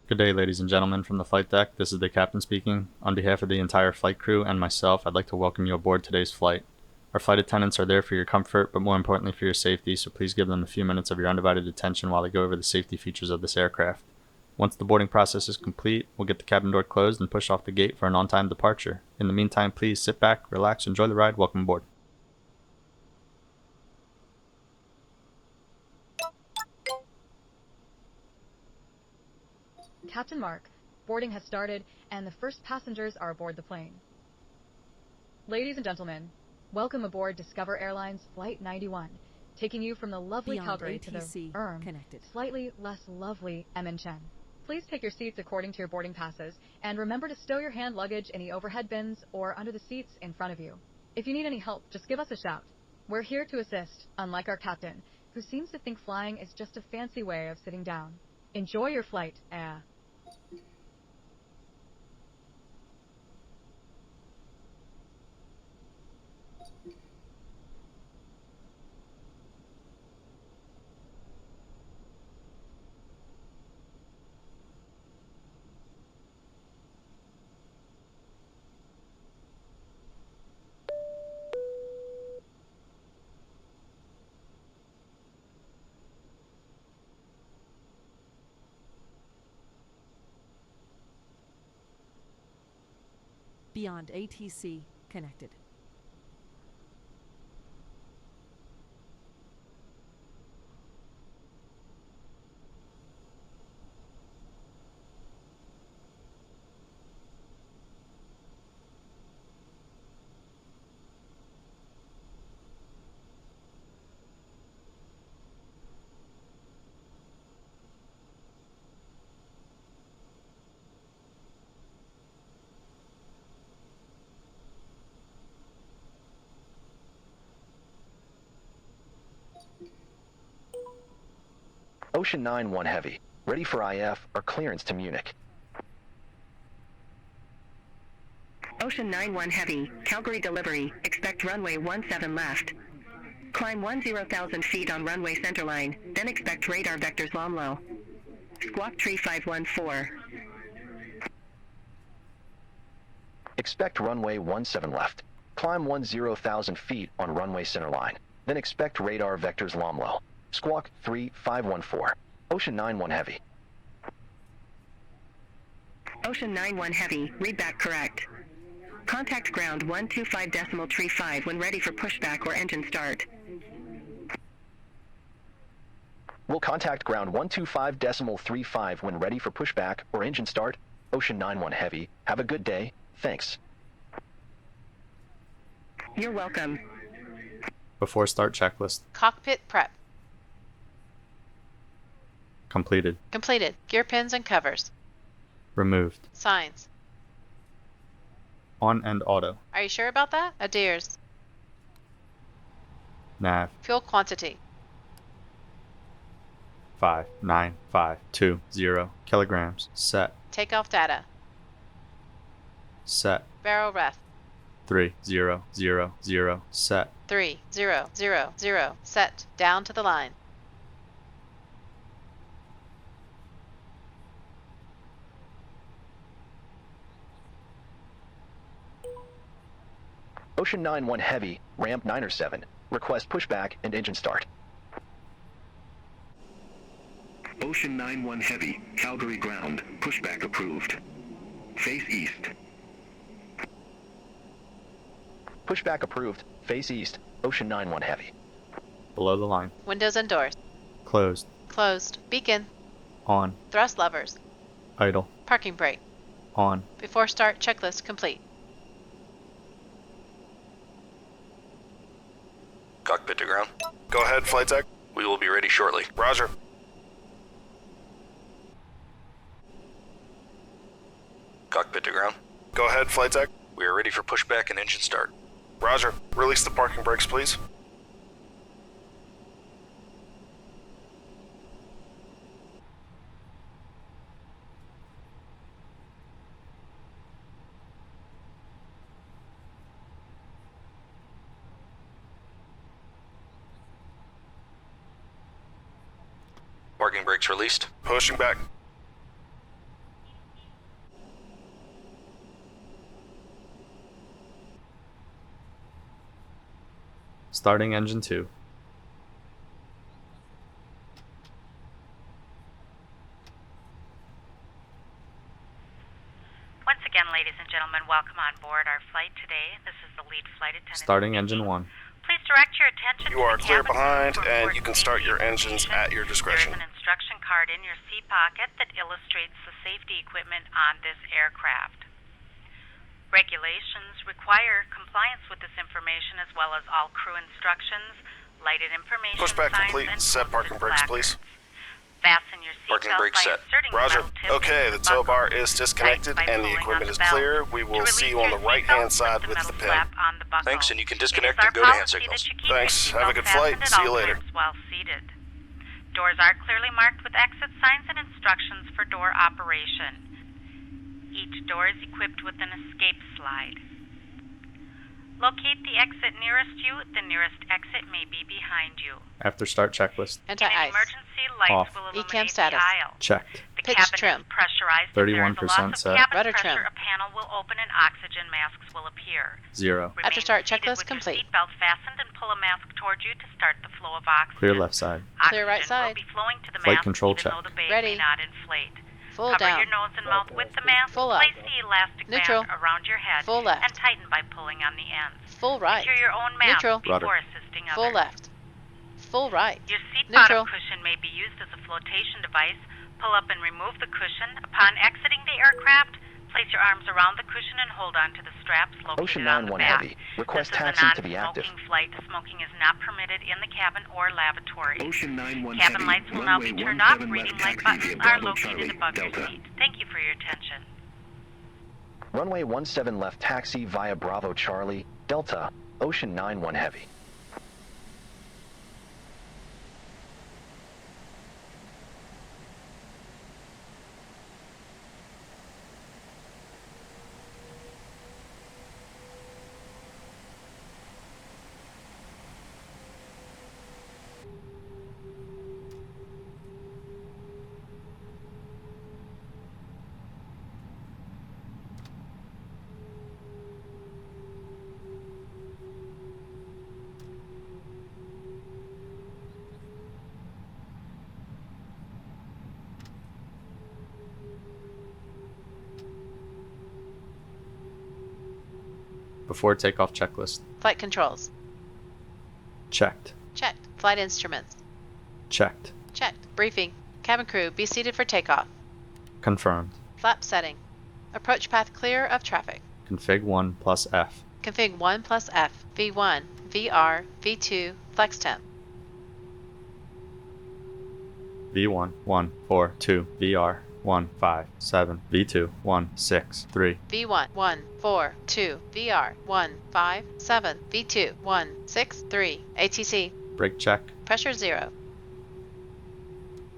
Good day, ladies and gentlemen from the flight deck. This is the captain speaking. On behalf of the entire flight crew and myself, I'd like to welcome you aboard today's flight. Our flight attendants are there for your comfort, but more importantly for your safety, so please give them a few minutes of your undivided attention while they go over the safety features of this aircraft. Once the boarding process is complete, we'll get the cabin door closed and push off the gate for an on-time departure. In the meantime, please sit back, relax, enjoy the ride. Welcome aboard. Captain Mark, boarding has started and the first passengers are aboard the plane. Ladies and gentlemen, welcome aboard Discover Airlines Flight 91, taking you from the lovely Beyond Calgary to ATC the connected. slightly less lovely Eminchen. Please take your seats according to your boarding passes and remember to stow your hand luggage in the overhead bins or under the seats in front of you. If you need any help, just give us a shout. We're here to assist, unlike our captain, who seems to think flying is just a fancy way of sitting down. Enjoy your flight, Air. Beyond ATC connected. OCN91 Heavy, ready for IF or clearance to Munich. OCN91 Heavy, Calgary delivery, expect runway 17 left. Climb 10,000 feet on runway centerline, then expect radar vectors Lomlow. Squawk 3514. Expect runway 17 left. Climb 10,000 feet on runway centerline, then expect radar vectors Lomlow. Squawk 3514. OCN91 Heavy. OCN91 Heavy, read back correct. Contact ground 125.35 when ready for pushback or engine start. We'll contact ground 125.35 when ready for pushback or engine start. OCN91 Heavy. Have a good day. Thanks. You're welcome. Before start checklist. Cockpit prep. Completed. Completed. Gear pins and covers. Removed. Signs. On and auto. Are you sure about that? Adheres. Nav. Fuel quantity. 59520 kilograms. Set. Takeoff data. Set. Barrel ref. 3000. Set. 3000. Set. Down to the line. OCN91 Heavy, ramp 907. Request pushback and engine start. OCN91 Heavy, Calgary ground, pushback approved. Face east. Pushback approved. Face east. OCN91 Heavy. Below the line. Windows and doors. Closed. Closed. Beacon. On. Thrust levers. Idle. Parking brake. On. Before start checklist complete. Cockpit to ground. Go ahead, flight deck. We will be ready shortly. Roger. Cockpit to ground. Go ahead, flight deck. We are ready for pushback and engine start. Roger. Release the parking brakes, please. Parking brakes released. Pushing back. Starting engine 2. Once again, ladies and gentlemen, welcome on board our flight today. This is the lead flight attendant. Starting engine 1. Please direct your attention You to are the clear cabin behind, for and port you can start safety your engines information. at your discretion. There is an instruction card in your seat pocket that illustrates the safety equipment on this aircraft. Regulations require compliance with this information as well as all crew instructions, lighted information Pushback signs, complete. and Set parking posted brakes, placards. please. Fasten your Parking seatbelt brakes by set. inserting the Roger. metal tip Okay, into the tow buckle. bar is disconnected Tighten by and the pulling equipment on is the belt. clear. We To will release see you on your the right-hand seatbelt, side put the with the metal pin. flap on the buckle. Thanks, and you can It is disconnect our and go to hand policy signals. that you keep Thanks. your Have a seatbelt good flight. fastened at See all you later. times while seated. Doors are clearly marked with exit signs and instructions for door operation. Each door is equipped with an escape slide. Locate the exit nearest you. The nearest exit may be behind you. After start checklist. In an Anti-ice. emergency, lights Off. will ECAM illuminate status. the aisle. Checked. The Pitch cabin trim. is pressurized. If there is a 31% loss of set. cabin Rudder pressure, trim. a panel will open and oxygen masks will appear. 0. After Remain start seated checklist with complete. Your seatbelt fastened and pull a mask toward you to start the flow of oxygen. Clear left side. Clear right Oxygen side. will be flowing to the Flight mask control even check. though the bag Ready. may not inflate. Full Cover down. your nose and mouth with the mask. Full up. Place the elastic Neutral. band around your head Full left. and tighten by pulling on the ends. Full right. Secure your own mask Neutral. before Rudder. assisting Full others. left. Full right. Your seat Neutral. bottom cushion may be used as a flotation device. Pull up and remove the cushion. Upon exiting the aircraft, place your arms around the cushion and hold on to the straps located on the OCN91 back. Heavy. Request This is taxi a to be active. non-smoking flight. Smoking is not permitted in the cabin or lavatory. Ocean91 Cabin Heavy. lights will now be Runway turned off. 17 Reading left light taxi buttons via are Bravo located Charlie, above your Delta. seat. Thank you for your attention. Runway 17 left taxi via Bravo Charlie, Delta, Ocean91 Heavy. Before takeoff checklist. Flight controls. Checked. Checked. Flight instruments. Checked. Checked. Briefing. Cabin crew, be seated for takeoff. Confirmed. Flap setting. Approach path clear of traffic. Config 1 plus F. Config 1 plus F. V1, VR, V2, flex temp. V1 1 4 2 VR 1 5 7 V2 1 6 3 V1, 1, 4, 2, VR, 1, 5, 7, V2, 1, 6, 3, ATC. Brake check. Pressure 0.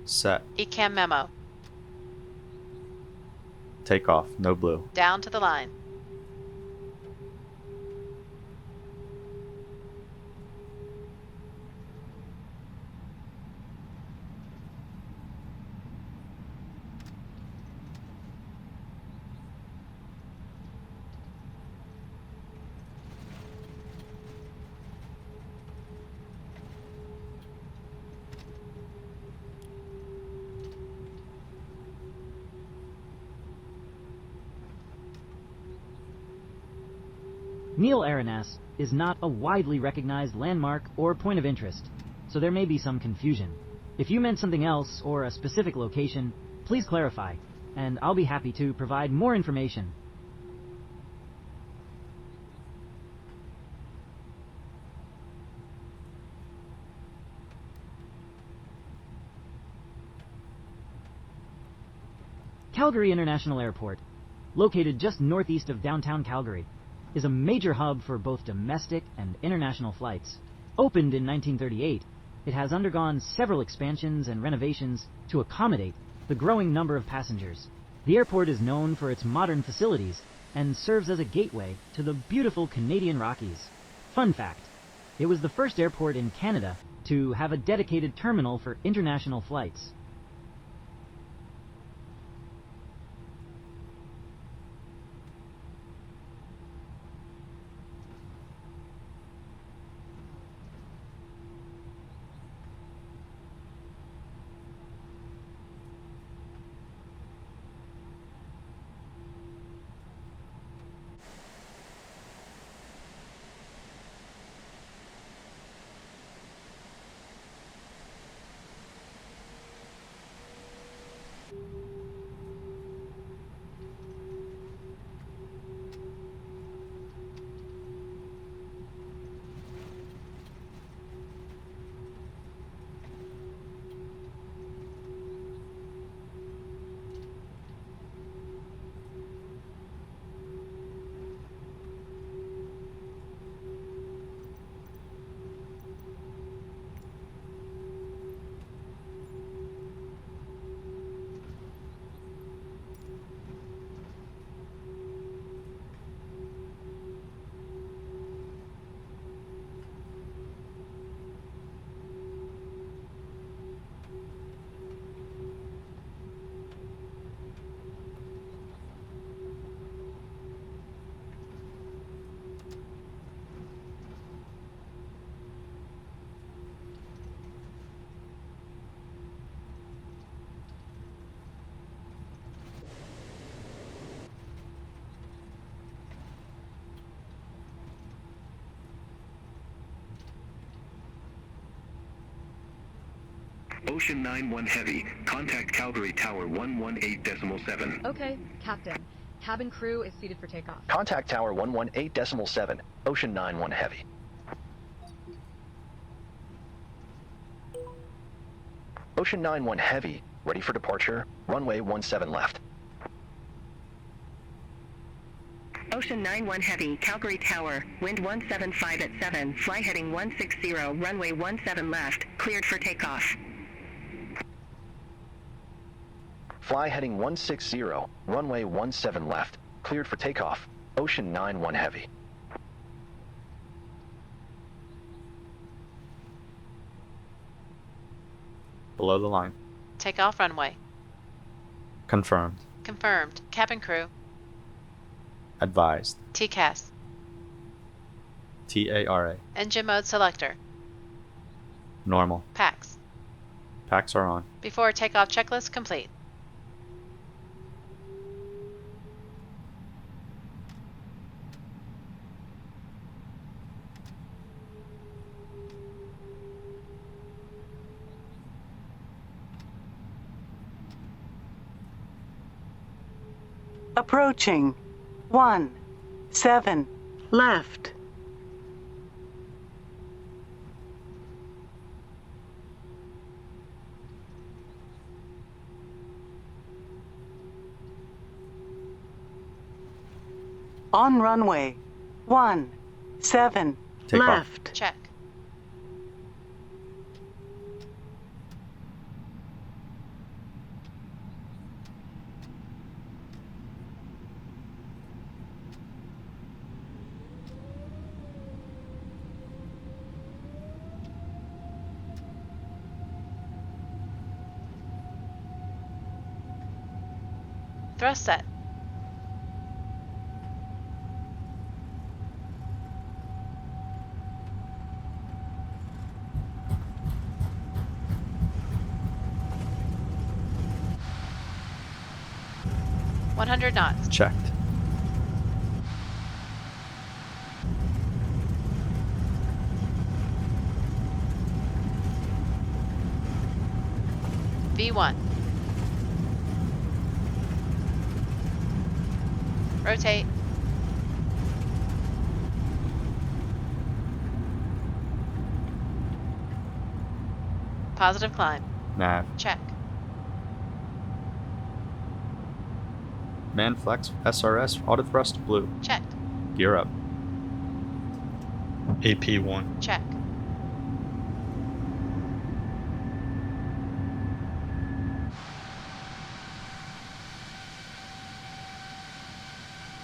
Set. ECAM memo. Takeoff. No blue. Down to the line. Neil Arenas is not a widely recognized landmark or point of interest, so there may be some confusion. If you meant something else or a specific location, please clarify, and I'll be happy to provide more information. Calgary International Airport, located just northeast of downtown Calgary, is a major hub for both domestic and international flights. Opened in 1938, it has undergone several expansions and renovations to accommodate the growing number of passengers. The airport is known for its modern facilities and serves as a gateway to the beautiful Canadian Rockies. Fun fact, it was the first airport in Canada to have a dedicated terminal for international flights. Ocean 91 Heavy, contact Calgary Tower 118.7. Okay, Captain. Cabin crew is seated for takeoff. Contact Tower 118.7, Ocean 91 Heavy. Ocean 91 Heavy, ready for departure, runway 17 left. Ocean 91 Heavy, Calgary Tower, wind 175 at 7, fly heading 160, runway 17 left, cleared for takeoff. Fly heading 160, runway 17 left, cleared for takeoff, Ocean 91 Heavy. Below the line. Takeoff runway. Confirmed. Confirmed. Cabin crew. Advised. TCAS. TARA. Engine mode selector. Normal. PAX. Packs are on. Before takeoff checklist complete. Approaching. 17 left. On runway 17 Take off. left. Check. Thrust set. .100 knots. Checked. V1. Rotate. Positive climb. Nav. Check. Man flex. SRS. Auto thrust. Blue. Checked. Gear up. AP1. Check.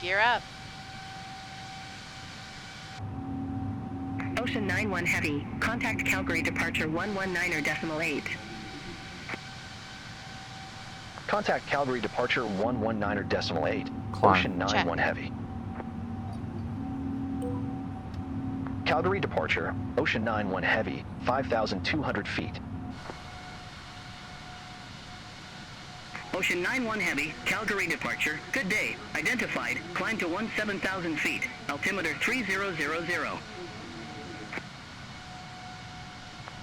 Gear up. Ocean 91 Heavy, contact Calgary departure 119.8. Contact Calgary departure 119.8, Climb. Ocean 91 Heavy. Calgary departure, Ocean 91 Heavy, 5,200 feet. Ocean 91 Heavy, Calgary departure, good day, identified, climb to 17,000 feet, altimeter 3000.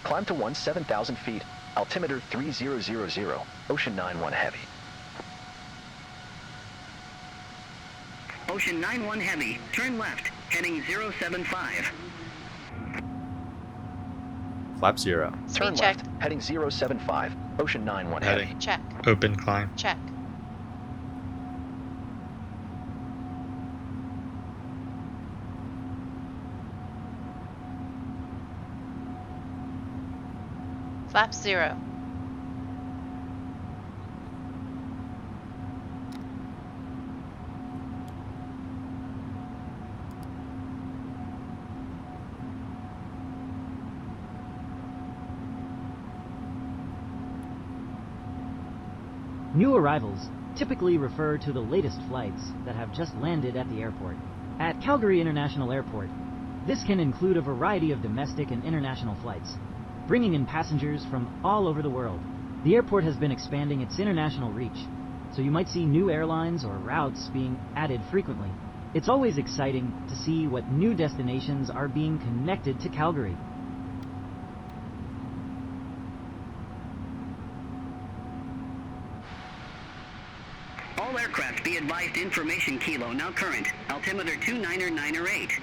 Climb to 17,000 feet, altimeter 3000, Ocean 91 Heavy. Ocean 91 Heavy, turn left, heading 075. Flap 0. Turn check. left, heading 075, Ocean 91 Heavy. Check. Open climb. Check. Flap 0. New arrivals typically refer to the latest flights that have just landed at the airport. At Calgary International Airport, this can include a variety of domestic and international flights, bringing in passengers from all over the world. The airport has been expanding its international reach, so you might see new airlines or routes being added frequently. It's always exciting to see what new destinations are being connected to Calgary. All aircraft be advised information kilo now current. Altimeter 29908.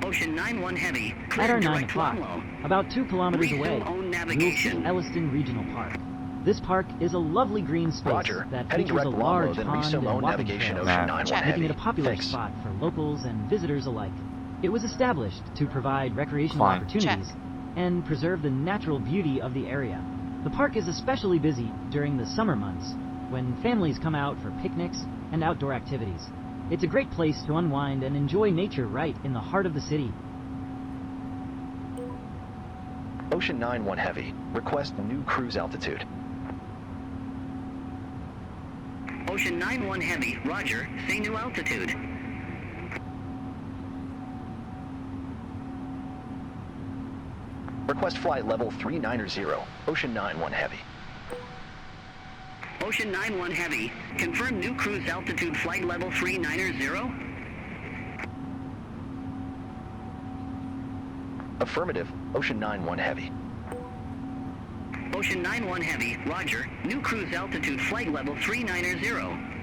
Ocean 91 Heavy. At our 9 direct o'clock, Longlow. about 2 kilometers Resume away, own you will see navigation. Elliston Regional Park. This park is a lovely green space Roger. that Heading features a direct large Longlow, then pond resume and own walking navigation trails, Ocean 91 making Heavy. it a popular Thanks. spot for locals and visitors alike. It was established to provide recreational Climb. opportunities and preserve the natural beauty of the area. The park is especially busy during the summer months, when families come out for picnics and outdoor activities. It's a great place to unwind and enjoy nature right in the heart of the city. Ocean 91 Heavy. Request new cruise altitude. Ocean 91 Heavy. Roger. Say new altitude. Request flight level 390. Ocean 91 Heavy. Ocean 91 Heavy. Confirm new cruise altitude flight level 390. Affirmative. Ocean 91 Heavy. Ocean 91 Heavy. Roger. New cruise altitude flight level 390.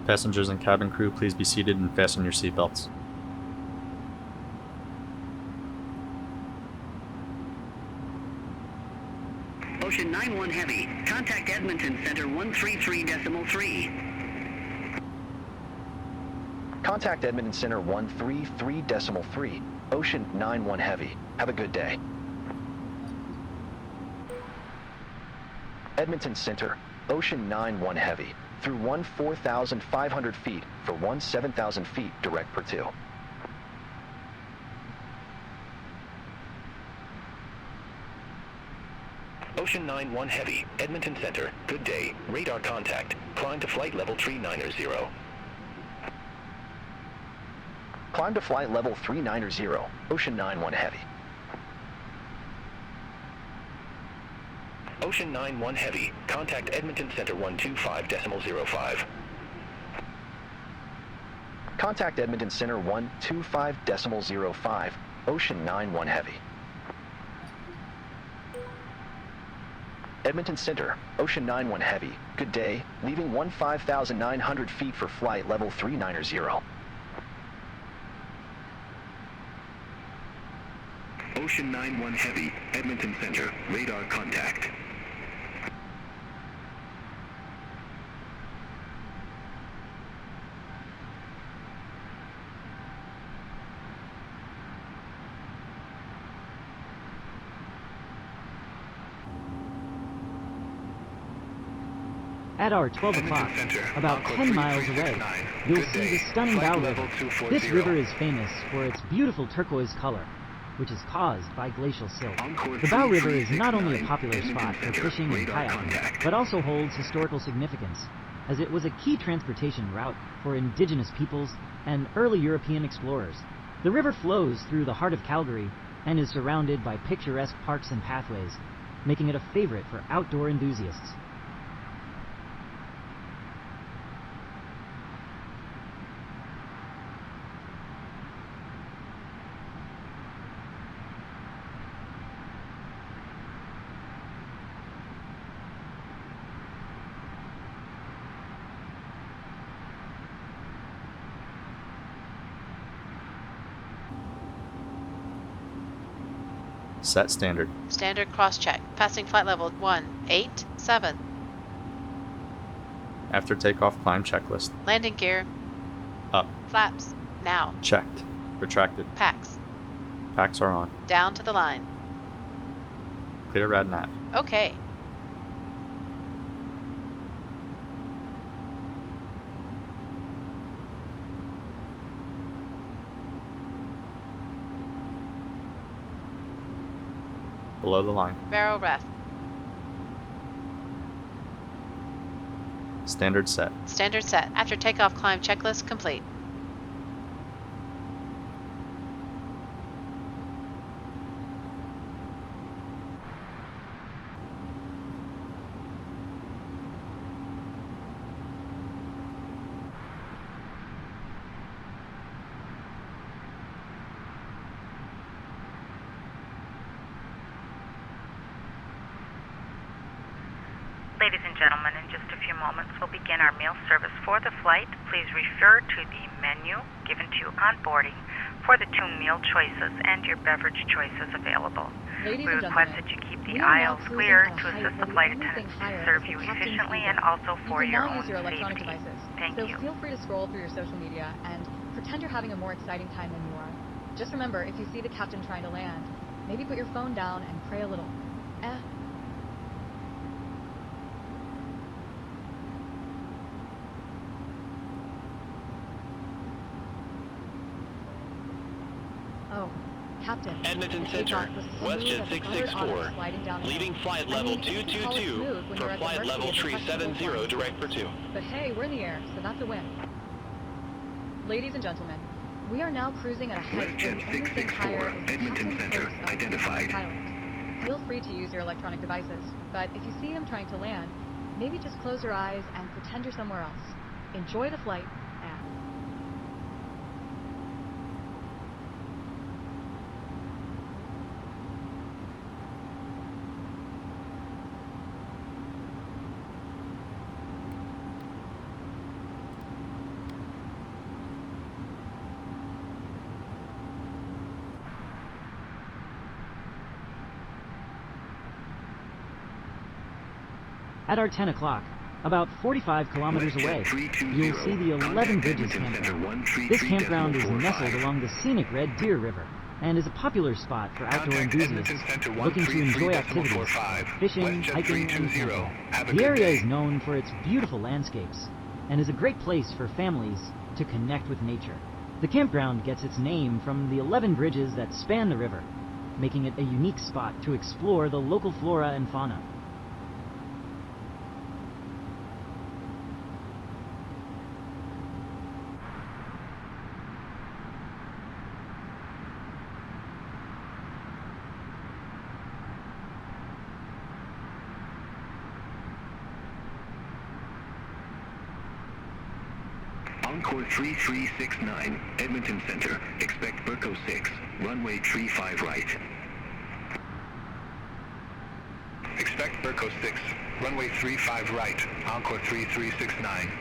Passengers and cabin crew, please be seated and fasten your seatbelts. Ocean 91 Heavy. Contact Edmonton Center 133.3. Contact Edmonton Center 133.3. Ocean 91 Heavy. Have a good day. Edmonton Center, Ocean 91 Heavy. Through 4,500 feet for 7,000 feet direct per 2. Ocean 91 Heavy, Edmonton Center. Good day. Radar contact. Climb to flight level 390. Climb to flight level 390. Ocean 91 Heavy. Ocean 91 Heavy. Contact Edmonton Center 125.05. Contact Edmonton Center 125.05. Ocean 91 Heavy. Edmonton Center, Ocean 91 Heavy. Good day. Leaving 15,900 feet for flight level 390. OCN91 Heavy, Edmonton Center, radar contact. At our 12 o'clock, about 10 miles away, you'll see the stunning Bow River. This river is famous for its beautiful turquoise color, which is caused by glacial silt. The Bow River is not only a popular spot for fishing and kayaking, but also holds historical significance, as it was a key transportation route for indigenous peoples and early European explorers. The river flows through the heart of Calgary and is surrounded by picturesque parks and pathways, making it a favorite for outdoor enthusiasts. Set standard. Standard cross-check. Passing flight level 187. After takeoff, climb checklist. Landing gear. Up. Flaps. Now. Checked. Retracted. Packs. Packs are on. Down to the line. Clear rad nav. Okay. Below the line. Barrel ref. Standard set. Standard set. After takeoff, climb checklist complete. Ladies and gentlemen, in just a few moments, we'll begin our meal service for the flight. Please refer to the menu given to you on boarding for the 2 meal choices and your beverage choices available. Ladies We and request gentlemen, that you keep we the are now aisles cruising clear at a to height assist the where flight the only thing attendants higher to serve is you the captain's efficiently seat. and also You for can your now own use your electronic safety. devices. Thank So you. feel free to scroll through your social media and pretend you're having a more exciting time than you are. Just remember, if you see the captain trying to land, maybe put your phone down and pray a little. Oh, Captain. Edmonton Takeoff Center, was smooth WestJet as a buttered 664, otter sliding downhill. leaving flight I level mean, it's called 222 smooth when for you're at the flight mercy level of the questionable 370 flight. direct for 2. But hey, we're in the air, so that's a win. Ladies and gentlemen, we are now cruising at a height where the only thing higher is the Edmonton captain's Center, hopes of identified. becoming a pilot. Feel free to use your electronic devices, but if you see him trying to land, maybe just close your eyes and pretend you're somewhere else. Enjoy the flight, and... At our 10 o'clock, about 45 kilometers away, you'll see the 11 Bridges campground. This campground is nestled along the scenic Red Deer River and is a popular spot for outdoor enthusiasts looking to enjoy activities like fishing, hiking, and camping. The area is known for its beautiful landscapes and is a great place for families to connect with nature. The campground gets its name from the 11 bridges that span the river, making it a unique spot to explore the local flora and fauna. Encore 3369, Edmonton Center. Expect Burco 6, runway 35 right. Expect Burco 6, runway 35 right, Encore 3369.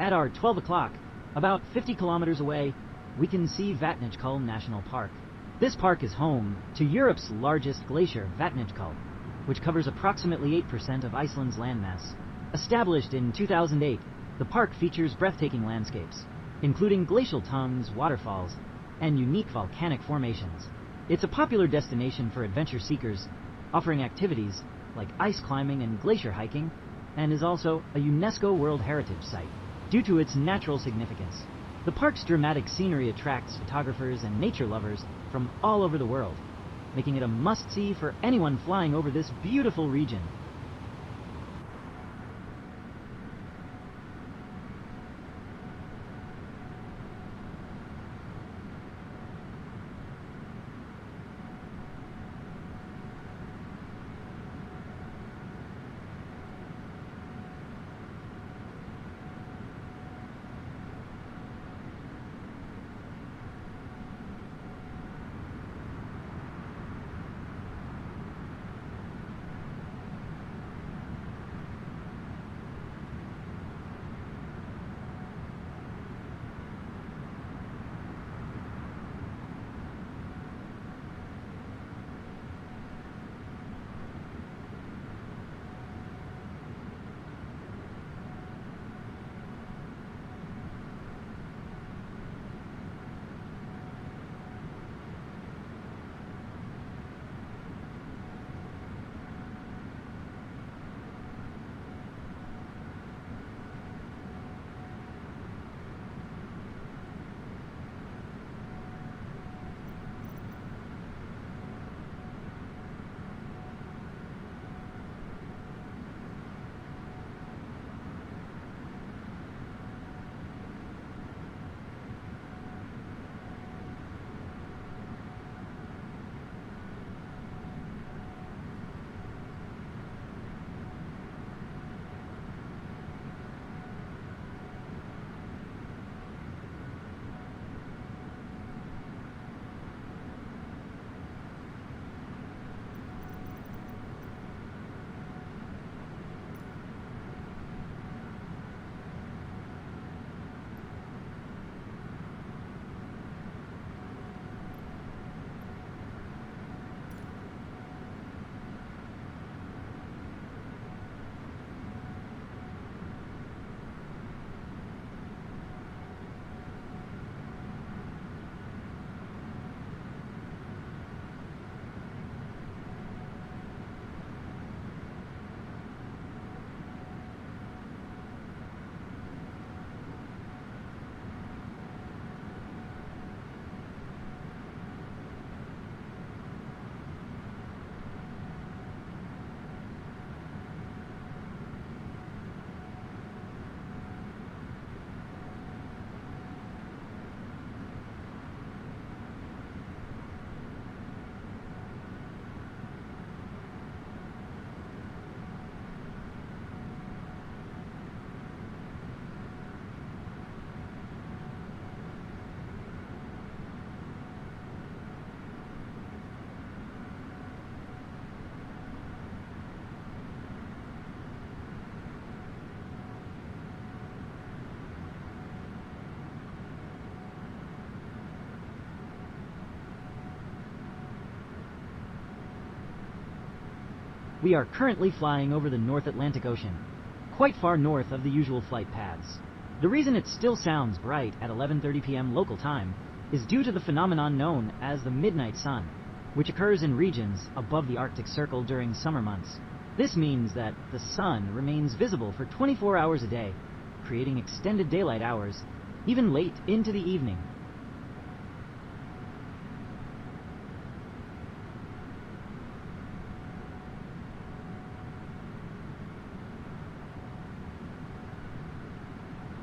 At our 12 o'clock, about 50 kilometers away, we can see Vatnajökull National Park. This park is home to Europe's largest glacier, Vatnajökull, which covers approximately 8% of Iceland's landmass. Established in 2008, the park features breathtaking landscapes, including glacial tongues, waterfalls, and unique volcanic formations. It's a popular destination for adventure seekers, offering activities like ice climbing and glacier hiking, and is also a UNESCO World Heritage Site. Due to its natural significance, the park's dramatic scenery attracts photographers and nature lovers from all over the world, making it a must-see for anyone flying over this beautiful region. We are currently flying over the North Atlantic Ocean, quite far north of the usual flight paths. The reason it still sounds bright at 11:30 p.m. local time is due to the phenomenon known as the midnight sun, which occurs in regions above the Arctic Circle during summer months. This means that the sun remains visible for 24 hours a day, creating extended daylight hours, even late into the evening.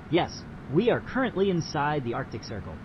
Yes, we are currently inside the Arctic Circle.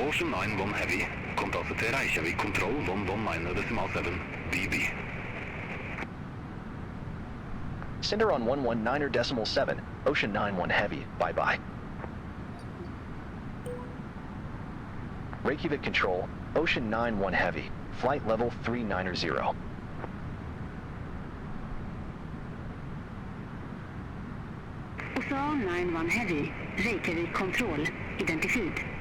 Ocean91 Heavy. Kontakt til Reykjavik Control 119.7 BB. Cinder on 119.7, Ocean91 Heavy, bye-bye. Reykjavik Control, Ocean91 Heavy, flight level 390. OCN91 Heavy, Reykjavik Control, identified.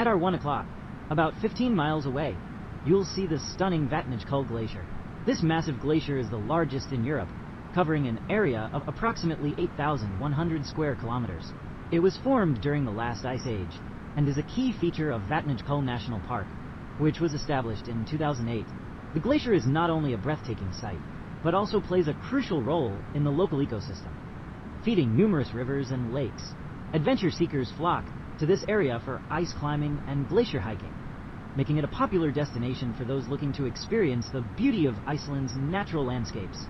At our 1 o'clock, about 15 miles away, you'll see the stunning Vatnajökull Glacier. This massive glacier is the largest in Europe, covering an area of approximately 8,100 square kilometers. It was formed during the last ice age and is a key feature of Vatnajökull National Park, which was established in 2008. The glacier is not only a breathtaking sight, but also plays a crucial role in the local ecosystem, feeding numerous rivers and lakes. Adventure seekers flock to this area for ice climbing and glacier hiking, making it a popular destination for those looking to experience the beauty of Iceland's natural landscapes.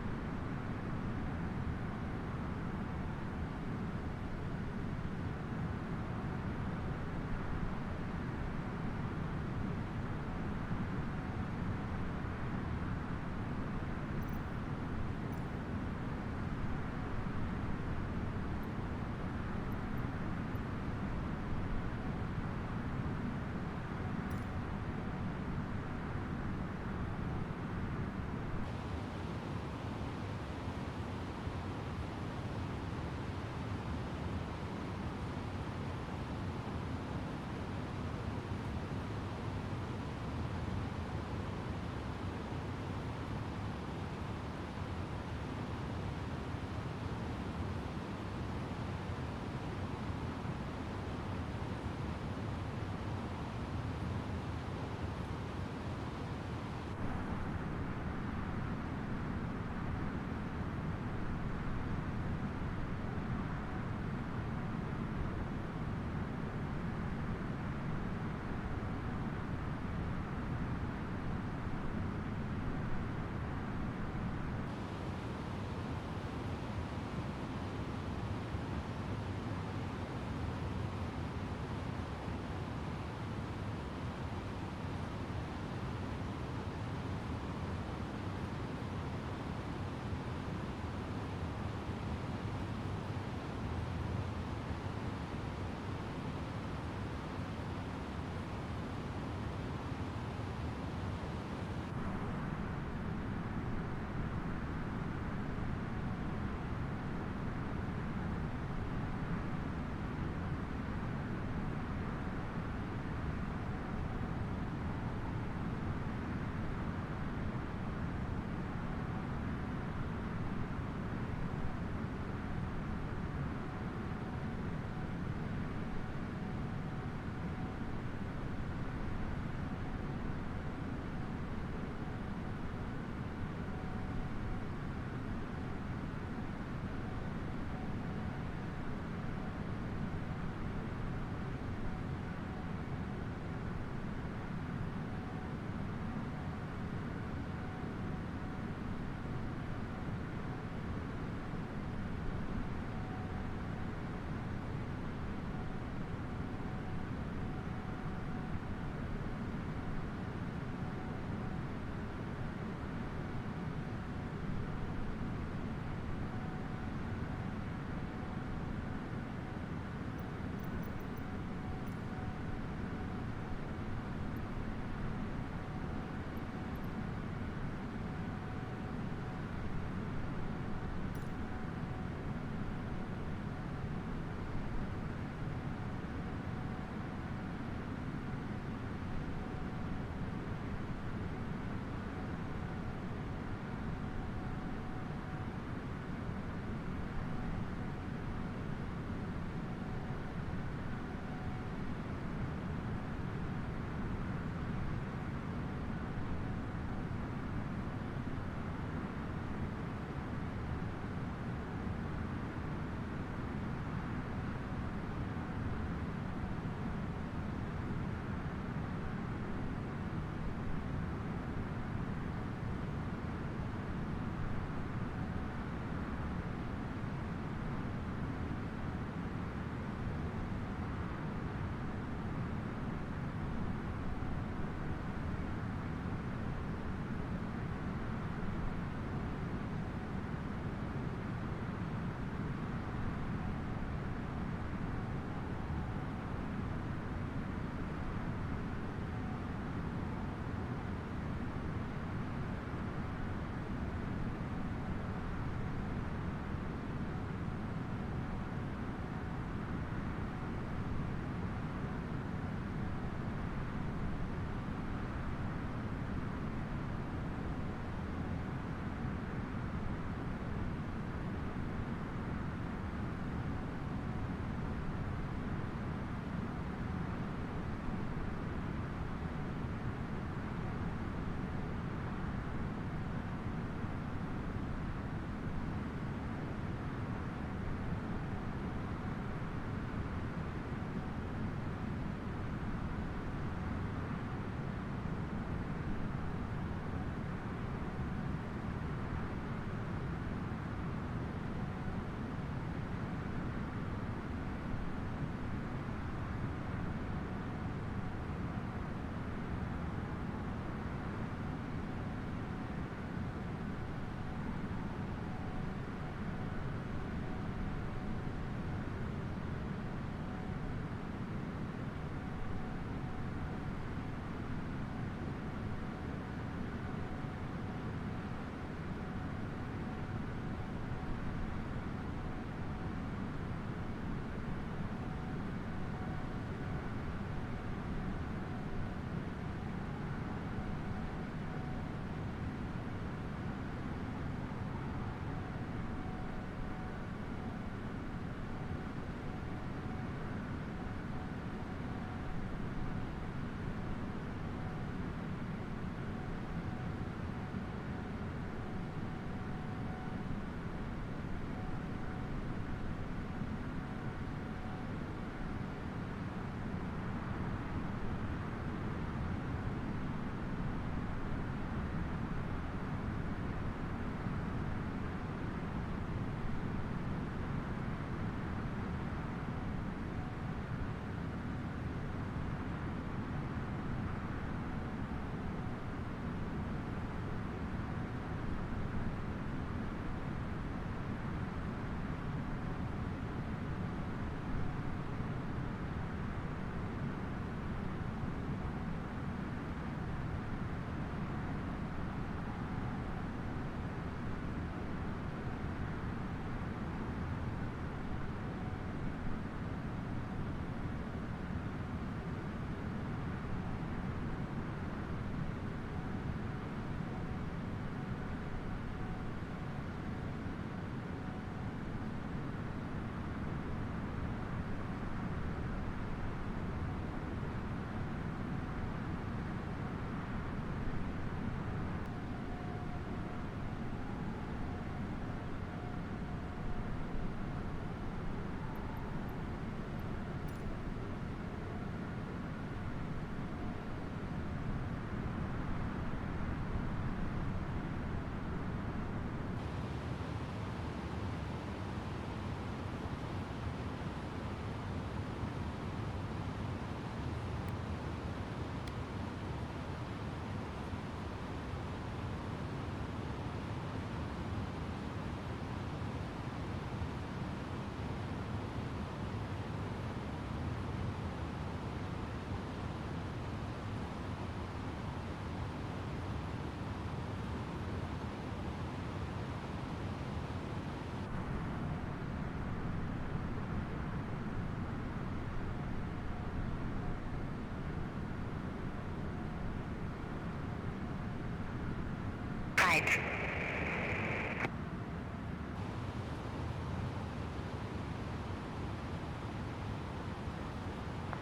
right.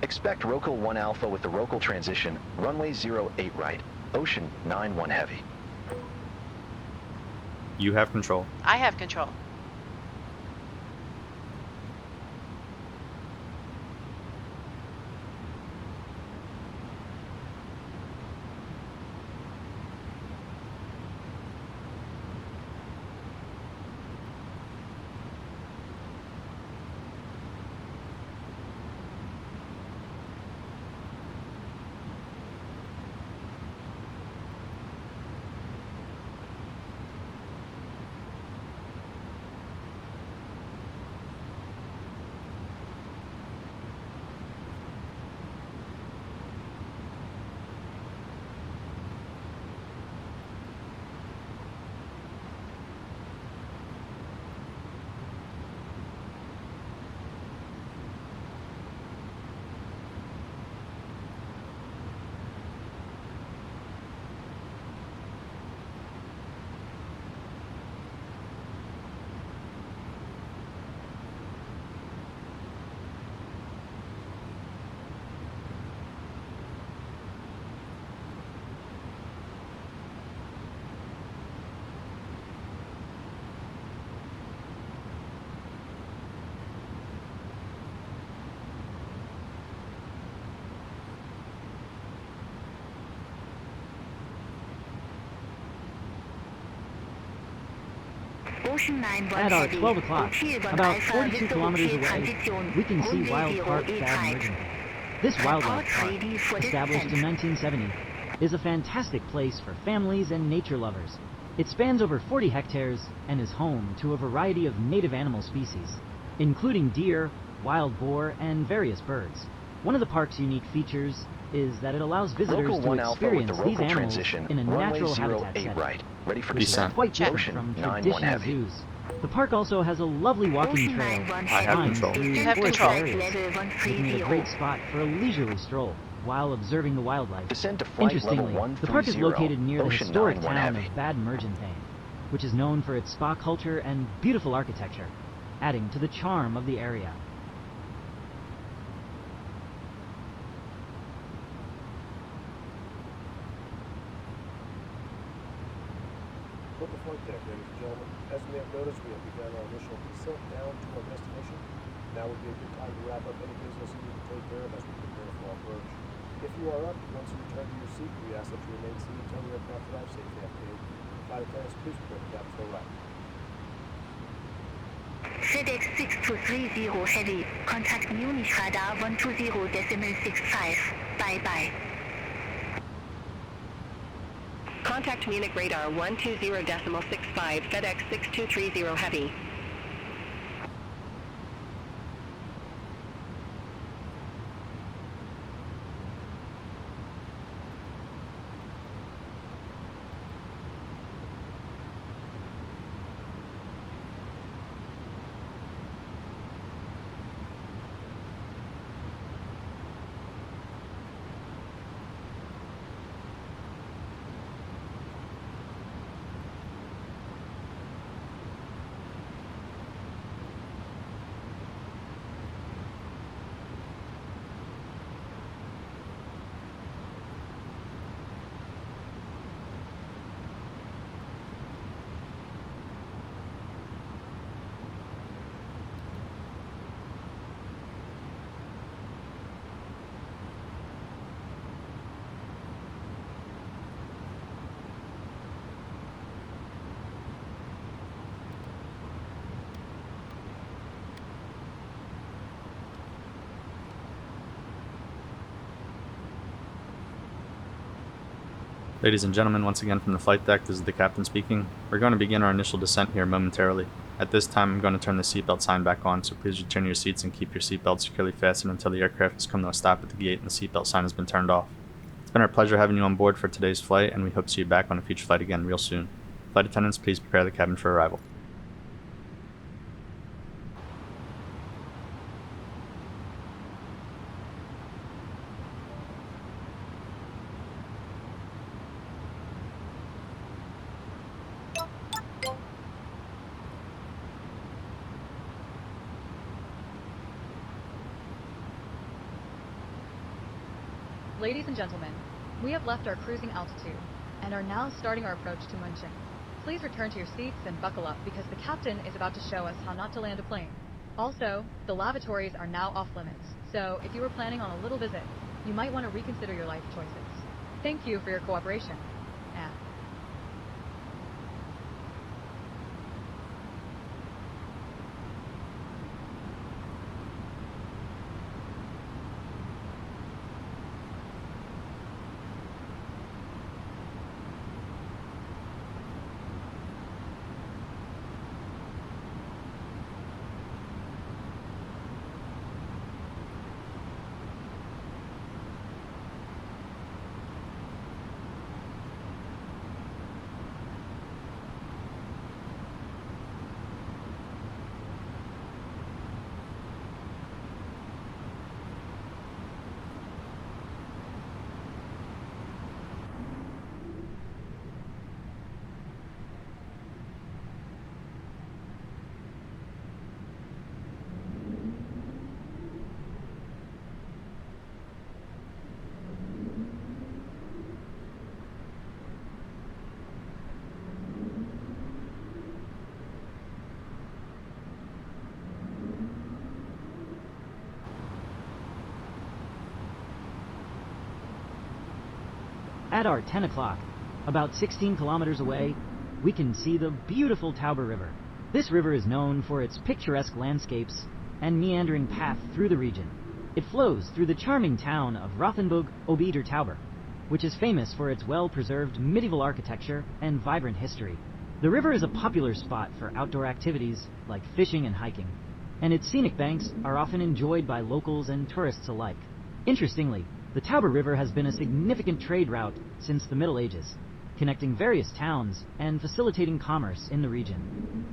Expect Rocal 1 Alpha with the Rocal transition, runway 08 right, Ocean 91 heavy. You have control. I have control. Ocean 91 At our heavy. 12 o'clock, OT1 about Alpha 42 with kilometers OT away, transition, we can see Wild Park 108 Bad right. Merchant. This wildlife Report park, ready for established descent. in 1970, is a fantastic place for families and nature lovers. It spans over 40 hectares and is home to a variety of native animal species, including deer, wild boar, and various birds. One of the park's unique features is that it allows visitors Rocal to 1 Alpha with the experience these Rocal animals transition, in a runway natural habitat 08 setting, right, ready for which is descent, quite different Ocean from 91 traditional heavy. zoos. The park also has a lovely walking Ocean trail 91 I have heavy. control. through You have forested control. areas, Level making it a 130. great spot for a leisurely stroll while observing the wildlife. Descend to flight level Interestingly, 130, the park is located near the Ocean historic 91 town heavy. of Bad Mergentheim, which is known for its spa culture and beautiful architecture, adding to the charm of the area. Put the flight deck, ladies and gentlemen. As you may have noticed, we have begun our initial descent down to our destination. Now would be a good time to wrap up any business you need to take care of as we prepare for approach. If you are up, once you return to your seat, we ask that you remain seated until the aircraft arrives safely at the gate. Flight attendants, please prepare the cabin for arrival. FedEx 6230 heavy. Contact Munich radar 120.65. Bye-bye. Contact Munich radar 120.65, FedEx 6230 heavy. Ladies and gentlemen, once again from the flight deck, this is the captain speaking. We're going to begin our initial descent here momentarily. At this time, I'm going to turn the seatbelt sign back on, so please return to your seats and keep your seatbelt securely fastened until the aircraft has come to a stop at the gate and the seatbelt sign has been turned off. It's been our pleasure having you on board for today's flight, and we hope to see you back on a future flight again real soon. Flight attendants, please prepare the cabin for arrival. Ladies and gentlemen, we have left our cruising altitude and are now starting our approach to Munchen. Please return to your seats and buckle up because the captain is about to show us how not to land a plane. Also, the lavatories are now off limits, so if you were planning on a little visit, you might want to reconsider your life choices. Thank you for your cooperation. Anne. At our 10 o'clock, about 16 kilometers away, we can see the beautiful Tauber River. This river is known for its picturesque landscapes and meandering path through the region. It flows through the charming town of Rothenburg ob der Tauber, which is famous for its well-preserved medieval architecture and vibrant history. The river is a popular spot for outdoor activities like fishing and hiking, and its scenic banks are often enjoyed by locals and tourists alike. Interestingly, the Tauber River has been a significant trade route since the Middle Ages, connecting various towns and facilitating commerce in the region.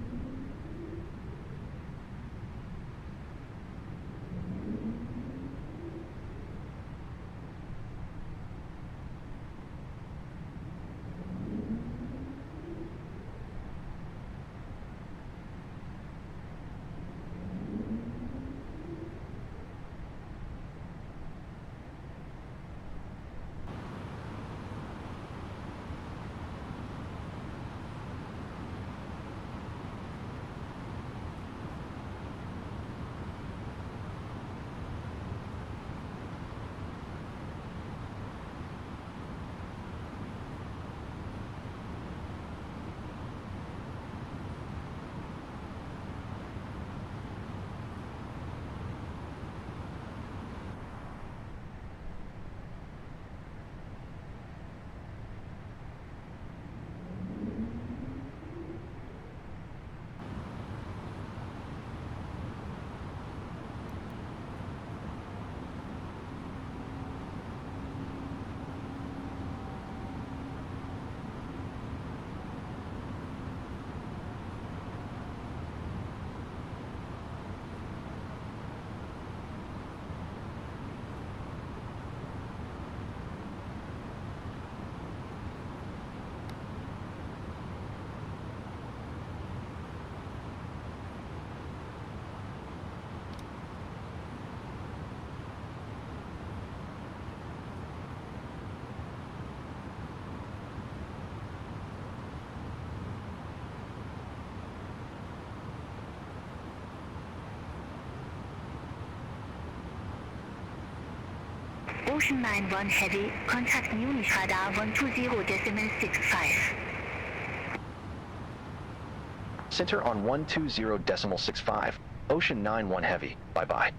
OCN91 Heavy, contact Munich radar 120.65. Center on 120.65. OCN91 Heavy. Bye-bye.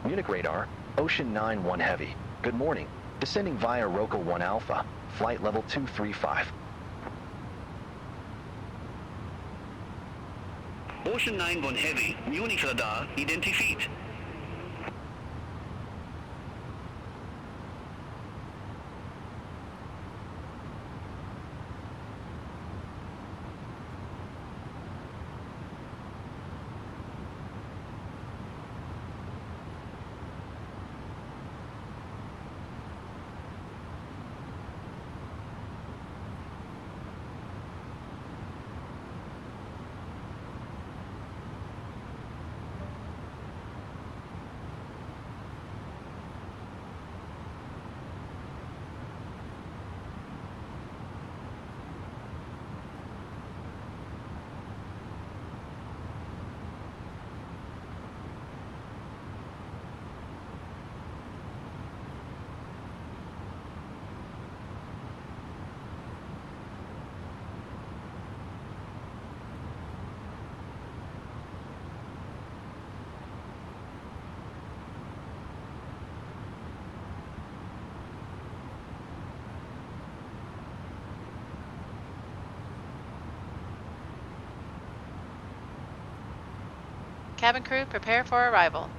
Munich radar, OCN91 Heavy. Good morning. Descending via Roca 1 Alpha. Flight level 235. OCN91 Heavy, Munich radar identified. Cabin crew, prepare for arrival.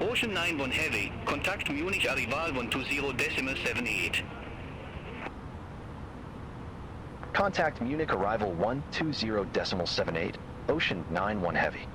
Ocean 91 Heavy, contact Munich Arrival 120.78. Contact Munich Arrival 120.78, Ocean 91 Heavy.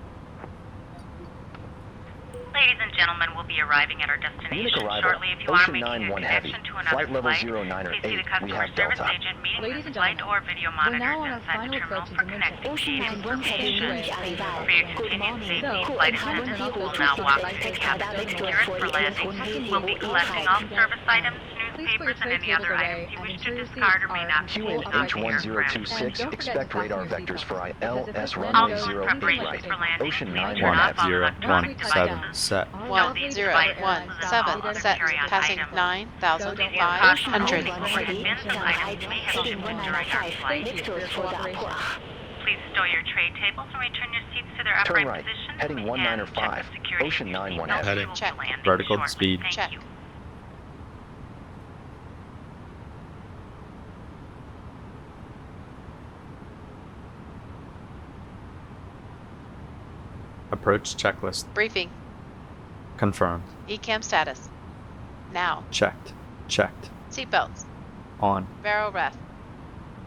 Ladies and gentlemen, we'll be arriving at our destination Munich Arrival, shortly. If you are Ocean making a 91 Heavy, connection to another flight level flight, 09 or please see 8, the we customer have service Delta. agent meeting Ladies with and flight gentlemen, or video we're monitors now on our inside final the terminal approach for to connecting Ocean gates 91 Heavy information. Munich Arrival. For your Good continued morning. safety, So, flight in time attendants to will turn now off walk the to the lights, cabin turn security for landing. We'll be collecting all service items, Please put your newspapers, and tray any tables other away items you and wish to ensure your discard seats or may are not in be full used on upright the aircraft. And H1026, don't forget to expect fasten radar your vectors seatbelts, for because if ILS this wind runway goes, Also, in 0 big preparation right, for landing, Ocean please 91 turn off all 1017 electronic devices. set. While Our these lovely devices Delta disable Airlines other set. carry-on Passing items. 9,500. Heavy, Bins turn items right, may have heading shifted during our 195, flight. lift doors for the approach. Please stow your tray tables and return your seats to their Turn upright right, positions. heading and 195, check the security Ocean of your 91 seatbelt. Heavy. We will be Check. landing Vertical shortly. speed. Thank Check. you. Approach checklist. Briefing. Confirmed. ECAM status. Now. Checked. Checked. Seatbelts. On. Barrel ref.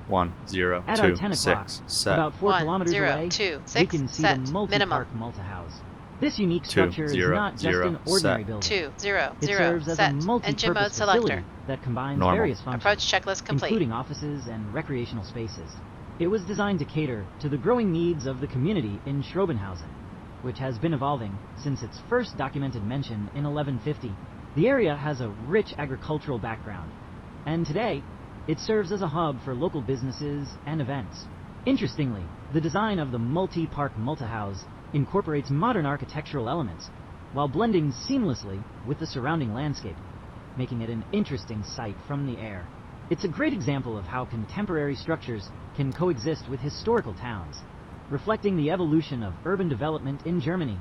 1 0 At our 2 10 o'clock, 6 set. about 4 1 kilometers 0 away, 2 we 6 can see set. the Minimum. multi-park Multi-House. This unique 2 structure is 0 not just 0 an ordinary set. building. 2 0 It 0 serves as a set. Engine mode multi-purpose selector. facility that combines Normal. various functions, Approach checklist complete. including offices and recreational spaces. It was designed to cater to the growing needs of the community in Schrobenhausen, which has been evolving since its first documented mention in 1150. The area has a rich agricultural background, and today, it serves as a hub for local businesses and events. Interestingly, the design of the multi-park Multi-House incorporates modern architectural elements, while blending seamlessly with the surrounding landscape, making it an interesting sight from the air. It's a great example of how contemporary structures can coexist with historical towns, reflecting the evolution of urban development in Germany.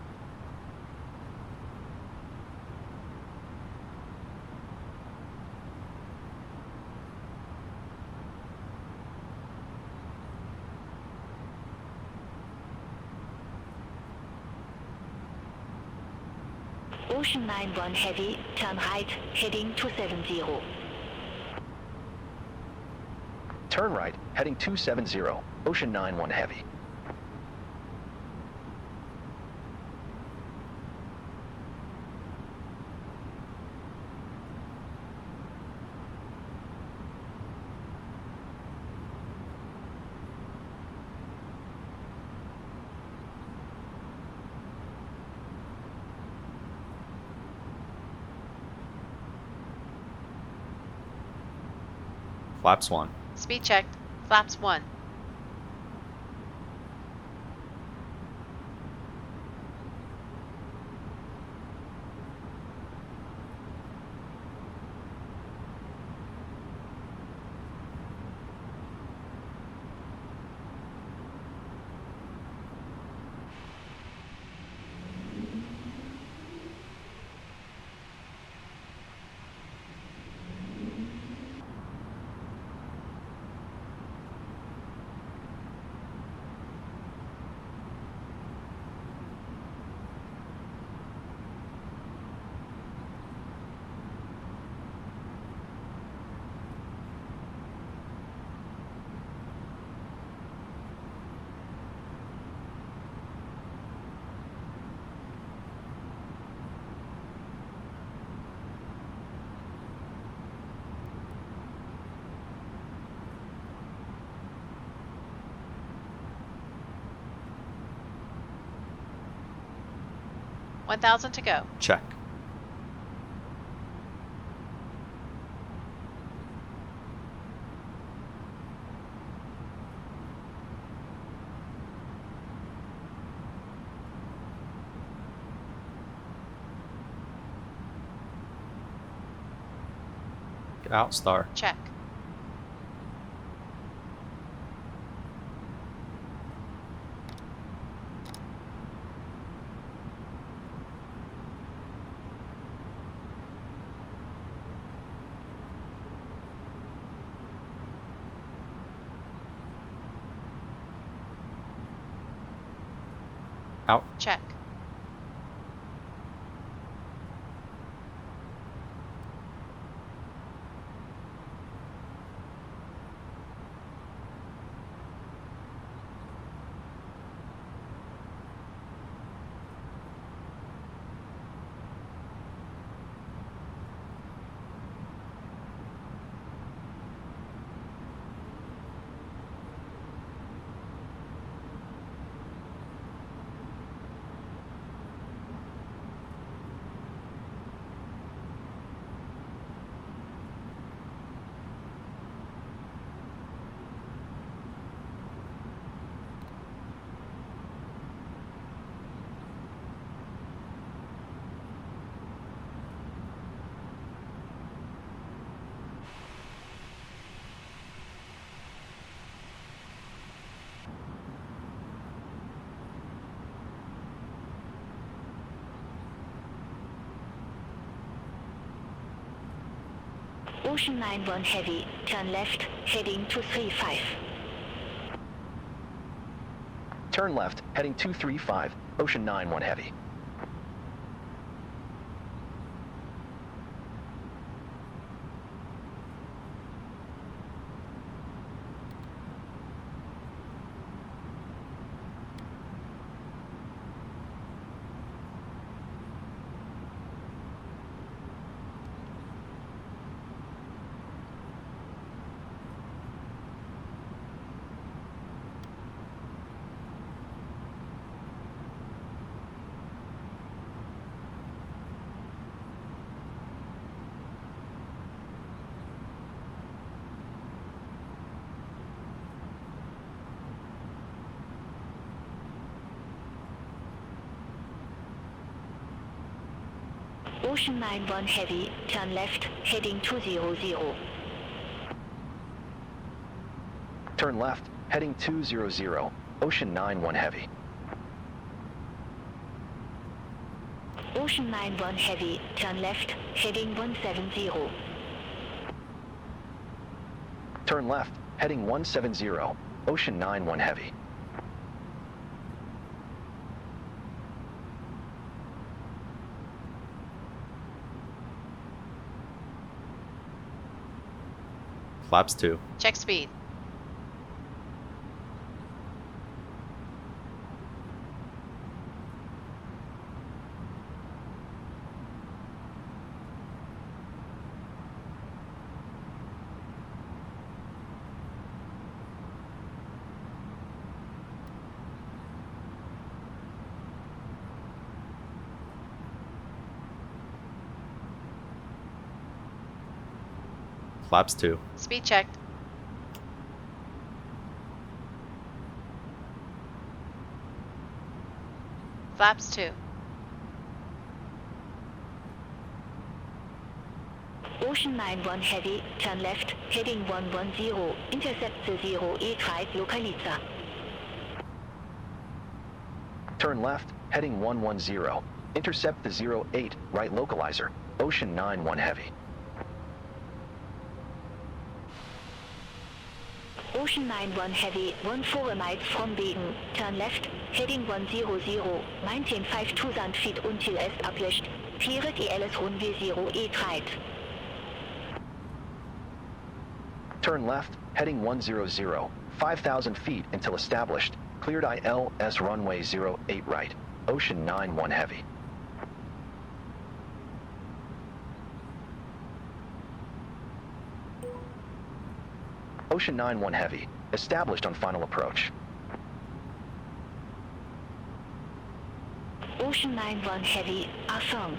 Ocean 91 Heavy, turn right, heading 270. Turn right, heading 270, Ocean 91 Heavy. Flaps 1. Speed checked. Flaps 1. $1,000 to go. Check. Get out, star. Check. Out. Check. Ocean 91 Heavy, turn left, heading 235. Turn left, heading 235, Ocean 91 Heavy. Ocean 91 Heavy, turn left, heading 200. Turn left, heading 200, Ocean 91 Heavy. Ocean 91 Heavy, turn left, heading 170. Turn left, heading 170, Ocean 91 Heavy. Flaps 2. Check speed. Flaps 2. Speed checked. Flaps 2. Ocean 91 Heavy, turn left, heading 110, intercept the 08 right localizer. Turn left, heading 110, intercept the 08 right localizer, Ocean 91 Heavy. Ocean 91 Heavy, 14 miles from Baden, turn left, heading 100, maintain 5,000 feet until es ablished, cleared ELS runway 08 right. Turn left, heading 100, 5,000 feet until established, cleared ILS runway 08 right, Ocean 91 Heavy. Ocean 91 Heavy, established on final approach. Ocean 91 Heavy, affirm.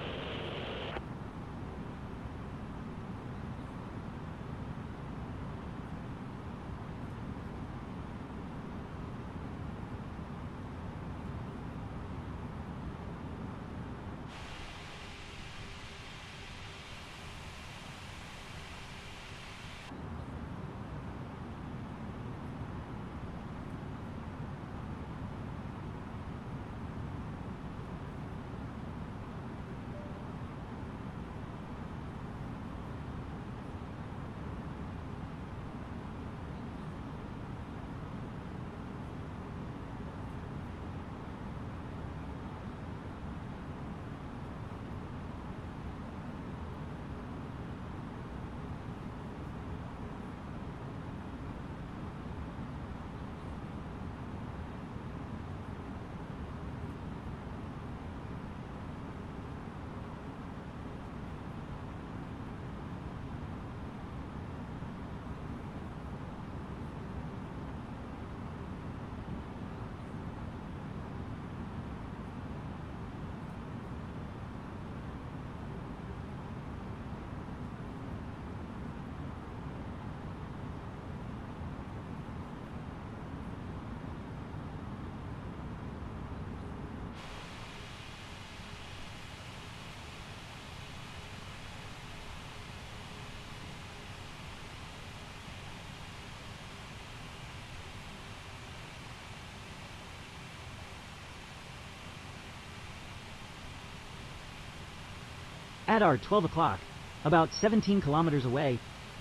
At our 12 o'clock, about 17 kilometers away,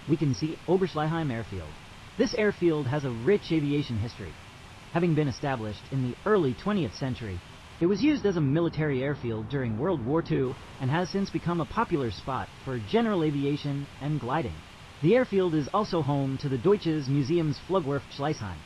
we can see Oberschleiheim Airfield. This airfield has a rich aviation history. Having been established in the early 20th century, it was used as a military airfield during World War II and has since become a popular spot for general aviation and gliding. The airfield is also home to the Deutsches Museums Flugwerft Schleißheim,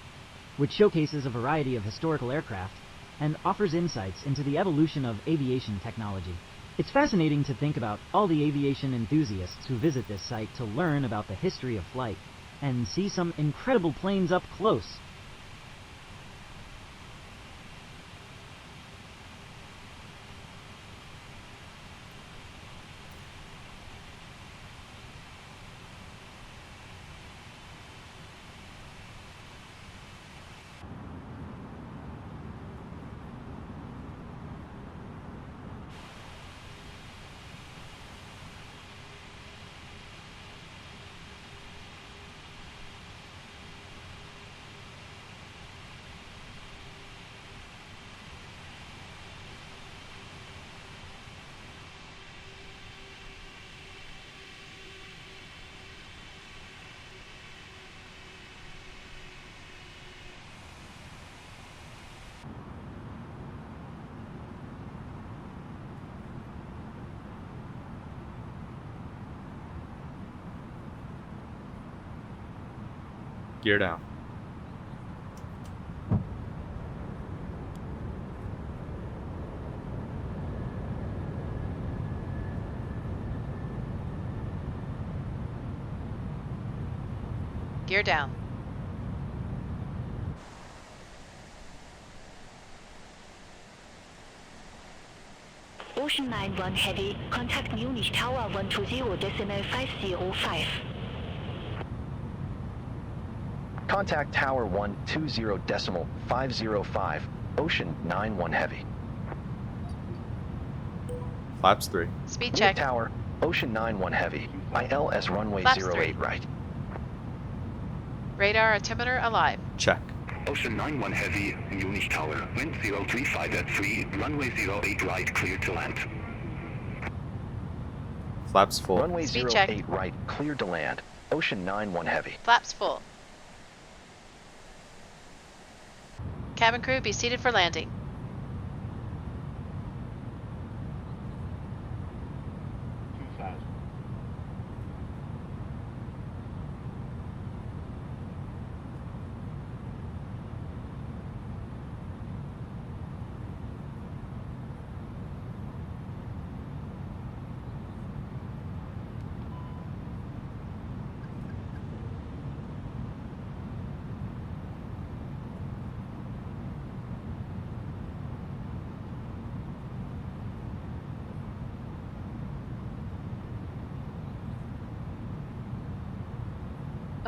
which showcases a variety of historical aircraft and offers insights into the evolution of aviation technology. It's fascinating to think about all the aviation enthusiasts who visit this site to learn about the history of flight and see some incredible planes up close. Gear down. Gear down. OCN91 Heavy, contact Munich Tower 120.505. Contact Tower 120.505, OCN91 Heavy. Flaps 3. Speed Munich check. Tower, OCN91 Heavy, ILS runway Flaps 08 3. right. Radar altimeter alive. Check. OCN91 Heavy, Munich Tower, wind 035 at 3, runway 08 right, clear to land. Flaps full. Runway Speed 08 check. right, clear to land, OCN91 Heavy. Flaps full. Cabin crew, be seated for landing.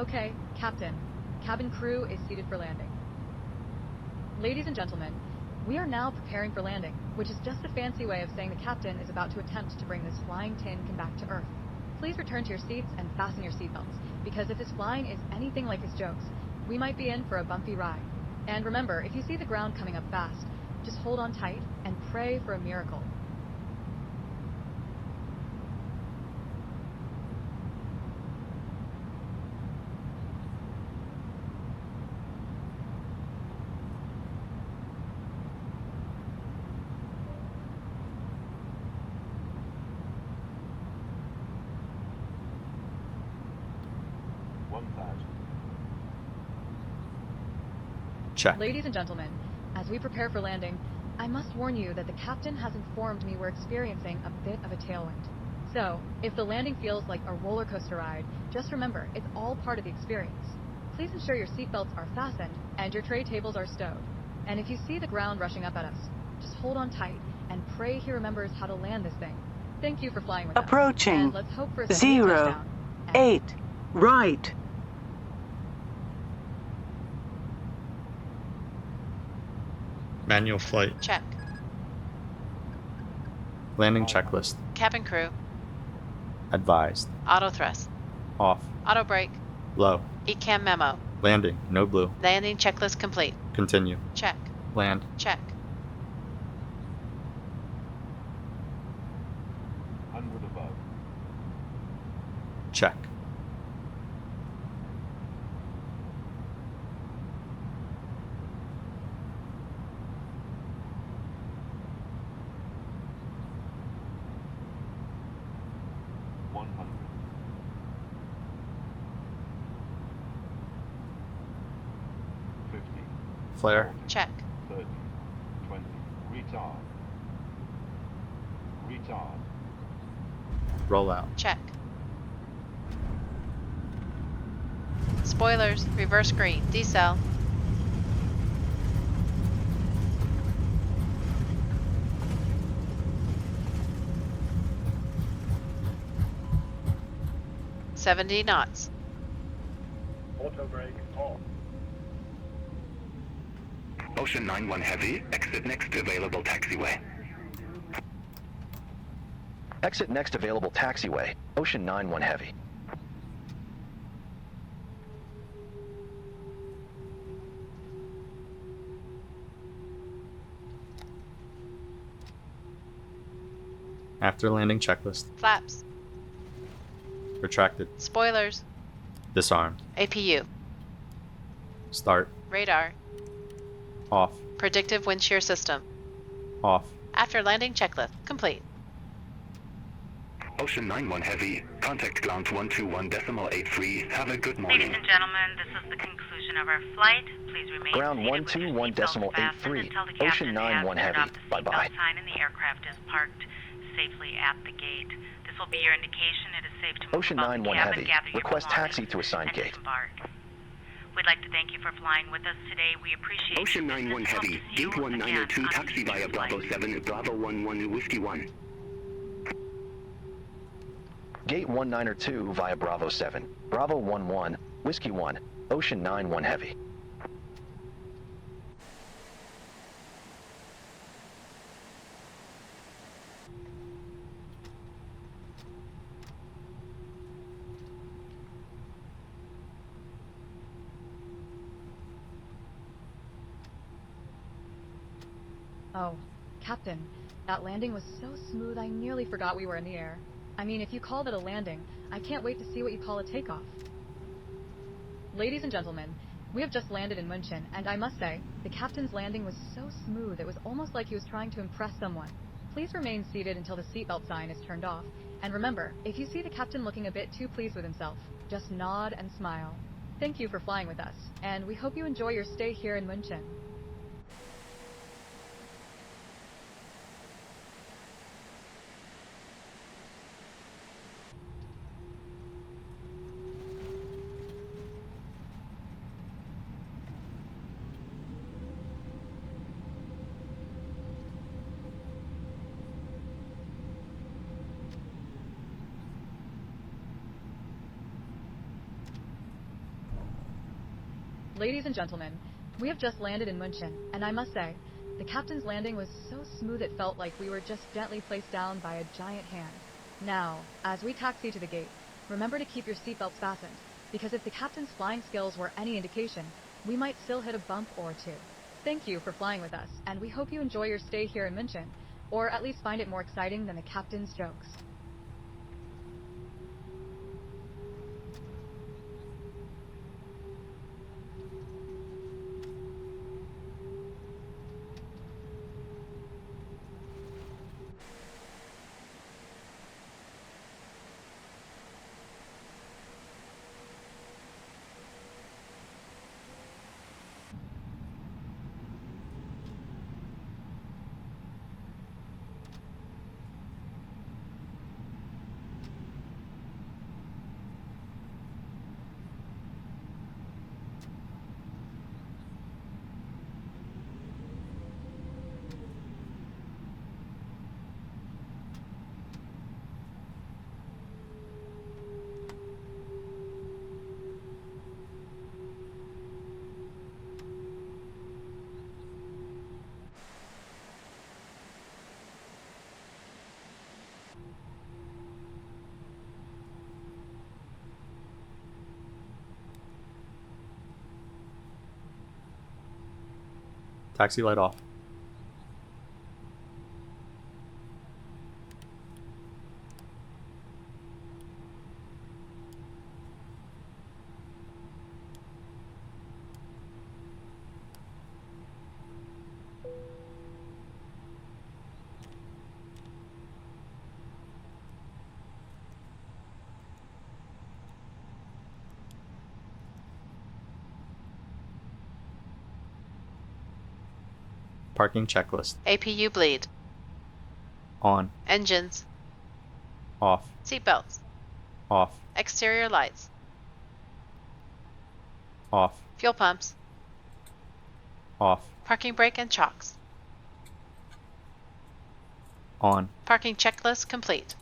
Okay, Captain. Cabin crew is seated for landing. Ladies and gentlemen, we are now preparing for landing, which is just a fancy way of saying the captain is about to attempt to bring this flying tin can back to Earth. Please return to your seats and fasten your seatbelts, because if this flying is anything like his jokes, we might be in for a bumpy ride. And remember, if you see the ground coming up fast, just hold on tight and pray for a miracle. Check. Ladies and gentlemen, as we prepare for landing, I must warn you that the captain has informed me we're experiencing a bit of a tailwind. So, if the landing feels like a roller coaster ride, just remember, it's all part of the experience. Please ensure your seatbelts are fastened and your tray tables are stowed. And if you see the ground rushing up at us, just hold on tight and pray he remembers how to land this thing. Thank you for flying with us. Approaching. And let's hope for a smooth touchdown. 08 right. Manual flight. Check. Landing checklist. Cabin crew. Advised. Auto thrust. Off. Auto brake. Low. ECAM memo. Landing. No blue. Landing checklist complete. Continue. Check. Land. Check. Onward above. Check. 100. Flare. Check. 30, 20. Retard. Retard. Roll out. Check. Spoilers. Reverse green. Decel. $70 knots. Auto brake off. Ocean 91 Heavy, exit next available taxiway. Exit next available taxiway, Ocean 91 Heavy. After landing checklist. Flaps. Retracted. Spoilers. Disarmed. APU. Start. Radar. Off. Predictive wind shear system. Off. After landing checklist complete. Ocean 91 Heavy, contact ground 121.83. Have a good morning. Ladies and gentlemen, this is the conclusion of our flight. Please remain Ground seated with your seatbelt fastened 121.83. until the Ocean captain has 91 turned Heavy. off the Bye-bye. seatbelt sign and the aircraft is parked safely at the gate. This will be your indication it is safe to move Ocean about the 91 cabin, Heavy. gather your Request belongings, taxi to assigned and gate. disembark. We'd like to thank you for flying with us today. We appreciate Ocean your 91 business. Hope Heavy, to see you gate 1902, again on taxi future via Bravo flights. 7, Bravo 11, Whiskey 1. Gate 192 via Bravo 7, Bravo 11, Whiskey 1, Ocean 91 Heavy. Oh, Captain, that landing was so smooth I nearly forgot we were in the air. I mean, if you called it a landing, I can't wait to see what you call a takeoff. Ladies and gentlemen, we have just landed in München, and I must say, the captain's landing was so smooth it was almost like he was trying to impress someone. Please remain seated until the seatbelt sign is turned off. And remember, if you see the captain looking a bit too pleased with himself, just nod and smile. Thank you for flying with us, and we hope you enjoy your stay here in München. Ladies and gentlemen, we have just landed in München, and I must say, the captain's landing was so smooth it felt like we were just gently placed down by a giant hand. Now, as we taxi to the gate, remember to keep your seatbelts fastened, because if the captain's flying skills were any indication, we might still hit a bump or two. Thank you for flying with us, and we hope you enjoy your stay here in München, or at least find it more exciting than the captain's jokes. Taxi light off. Parking checklist. APU bleed. On. Engines. Off. Seatbelts. Off. Exterior lights. Off. Fuel pumps. Off. Parking brake and chocks. On. Parking checklist complete.